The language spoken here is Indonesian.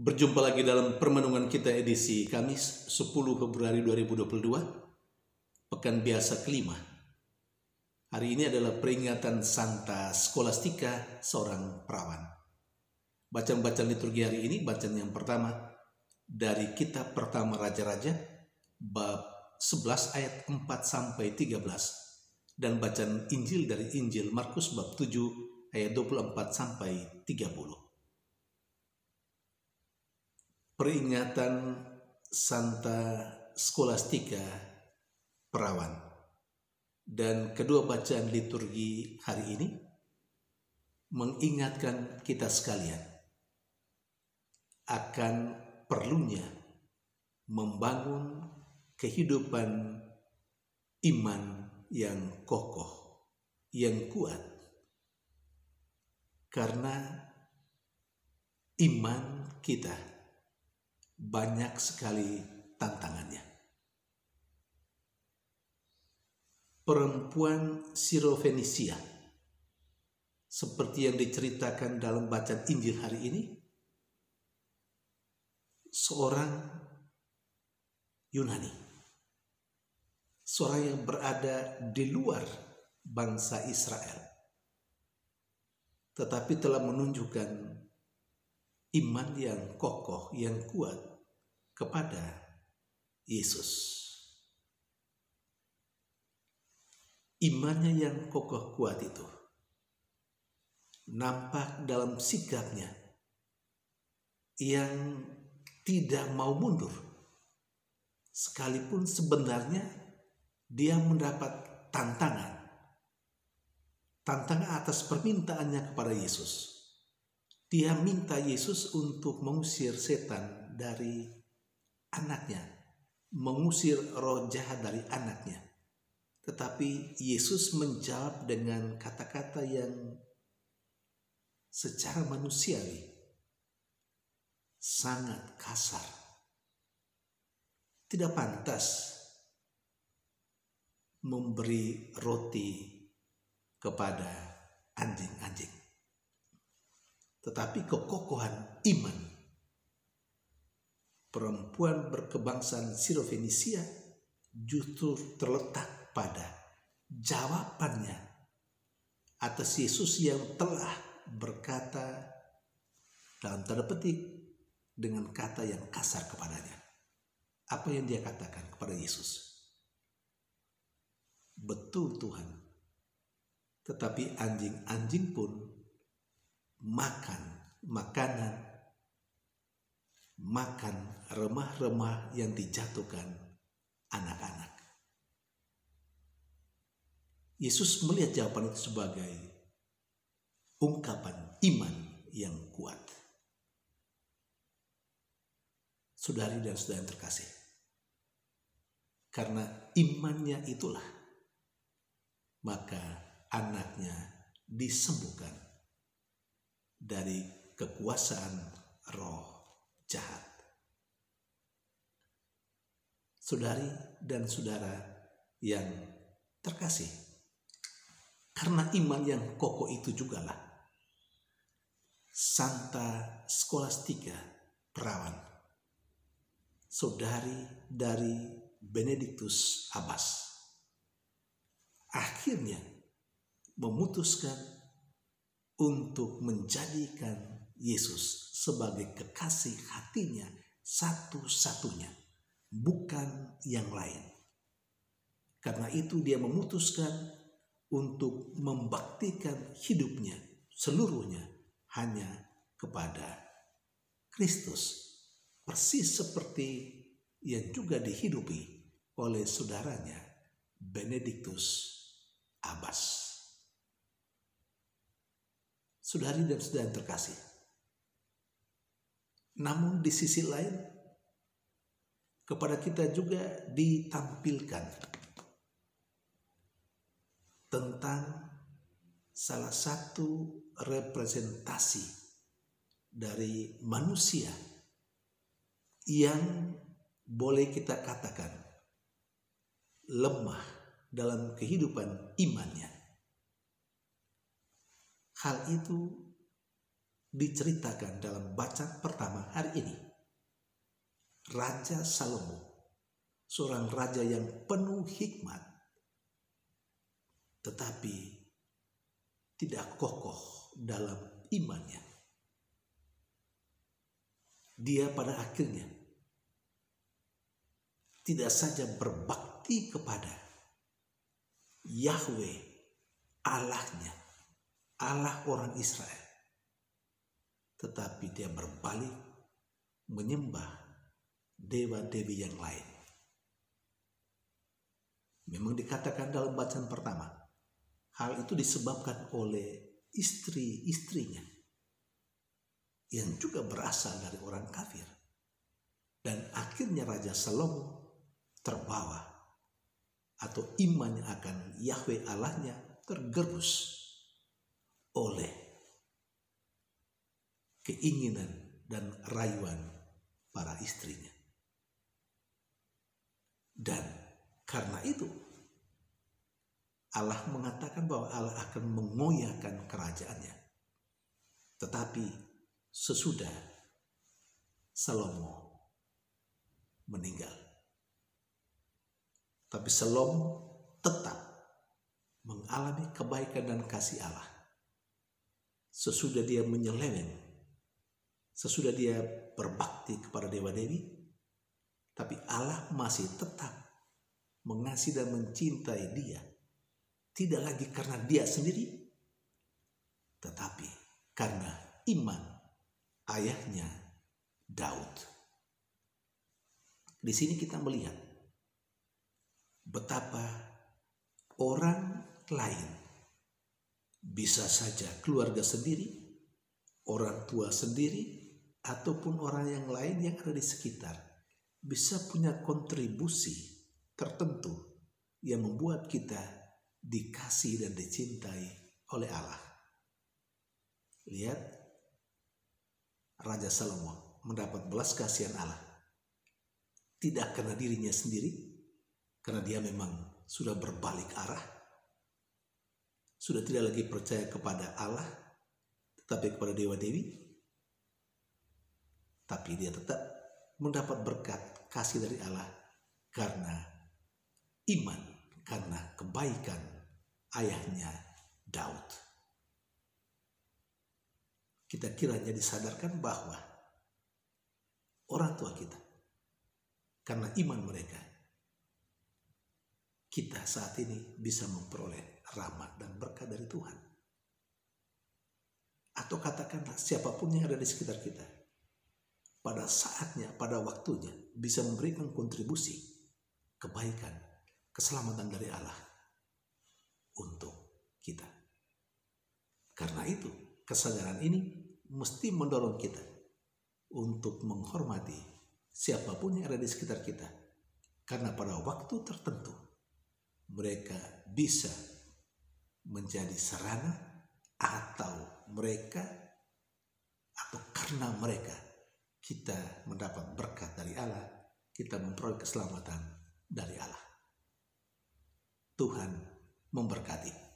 Berjumpa lagi dalam permenungan kita edisi Kamis 10 Februari 2022, pekan biasa kelima. Hari ini adalah peringatan Santa Scholastica, seorang perawan. Bacaan-bacaan liturgi hari ini, bacaan yang pertama dari kitab pertama Raja-Raja, bab 11 ayat 4 sampai 13, dan bacaan Injil dari Injil Markus bab 7 ayat 24 sampai 30. Peringatan Santa Scholastica, perawan. Dan kedua bacaan liturgi hari ini mengingatkan kita sekalian akan perlunya membangun kehidupan iman yang kokoh, yang kuat. Karena iman kita banyak sekali tantangannya. Perempuan Sirofenisia, seperti yang diceritakan dalam bacaan Injil hari ini, seorang Yunani, seorang yang berada di luar bangsa Israel, tetapi telah menunjukkan iman yang kokoh, yang kuat kepada Yesus. Imannya yang kokoh kuat itu nampak dalam sikapnya yang tidak mau mundur, sekalipun sebenarnya dia mendapat tantangan atas permintaannya kepada Yesus. Dia minta Yesus untuk mengusir setan dari anaknya, mengusir roh jahat dari anaknya. Tetapi Yesus menjawab dengan kata-kata yang secara manusiawi sangat kasar. Tidak pantas memberi roti kepada anjing-anjing. Tetapi kekokohan iman perempuan berkebangsaan Sirofenisia justru terletak pada jawabannya atas Yesus yang telah berkata dalam tanda petik dengan kata yang kasar kepadanya. Apa yang dia katakan kepada Yesus? Betul Tuhan, tetapi anjing-anjing pun makan remah-remah yang dijatuhkan anak-anak. Yesus melihat jawaban itu sebagai ungkapan iman yang kuat. Saudari dan saudara yang terkasih, karena imannya itulah maka anaknya disembuhkan dari kekuasaan roh jahat. Saudari dan saudara yang terkasih, karena iman yang kokoh itu jugalah Santa Scholastica, perawan, saudari dari Benedictus Abbas, akhirnya memutuskan untuk menjadikan Yesus sebagai kekasih hatinya satu-satunya, bukan yang lain. Karena itu dia memutuskan untuk membaktikan hidupnya seluruhnya hanya kepada Kristus, persis seperti yang juga dihidupi oleh saudaranya Benedictus Abbas. Saudari dan saudara yang terkasih, namun di sisi lain kepada kita juga ditampilkan tentang salah satu representasi dari manusia yang boleh kita katakan lemah dalam kehidupan imannya. Hal itu diceritakan dalam bacaan pertama hari ini. Raja Salomo, seorang raja yang penuh hikmat, tetapi tidak kokoh dalam imannya. Dia pada akhirnya tidak saja berbakti kepada Yahweh Allahnya, Allah orang Israel, tetapi dia berbalik menyembah dewa-dewi yang lain. Memang dikatakan dalam bacaan pertama, hal itu disebabkan oleh istri-istrinya yang juga berasal dari orang kafir. Dan akhirnya Raja Salomo terbawa atau imannya akan Yahweh Allahnya tergerus oleh keinginan dan rayuan para istrinya. Dan karena itu Allah mengatakan bahwa Allah akan mengoyakkan kerajaannya. Tetapi sesudah Salomo meninggal, tapi Salomo tetap mengalami kebaikan dan kasih Allah. Sesudah dia menyeleweng, sesudah dia berbakti kepada dewa-dewi, tapi Allah masih tetap mengasihi dan mencintai dia. Tidak lagi karena dia sendiri, tetapi karena iman ayahnya Daud. Di sini kita melihat betapa orang lain, bisa saja keluarga sendiri, orang tua sendiri, ataupun orang yang lain yang ada di sekitar, bisa punya kontribusi tertentu yang membuat kita dikasih dan dicintai oleh Allah. Lihat, Raja Salomo mendapat belas kasihan Allah. Tidak karena dirinya sendiri, karena dia memang sudah berbalik arah, sudah tidak lagi percaya kepada Allah, tetapi kepada dewa-dewi. Tapi dia tetap mendapat berkat kasih dari Allah karena iman, karena kebaikan ayahnya Daud. Kita kiranya disadarkan bahwa orang tua kita, karena iman mereka, kita saat ini bisa memperoleh rahmat dan berkat dari Tuhan. Atau katakanlah siapapun yang ada di sekitar kita, pada saatnya, pada waktunya bisa memberikan kontribusi kebaikan, keselamatan dari Allah untuk kita. Karena itu, kesadaran ini mesti mendorong kita untuk menghormati siapapun yang ada di sekitar kita. Karena pada waktu tertentu mereka bisa menjadi sarana, atau mereka, atau karena mereka kita mendapat berkat dari Allah, kita memperoleh keselamatan dari Allah. Tuhan memberkati.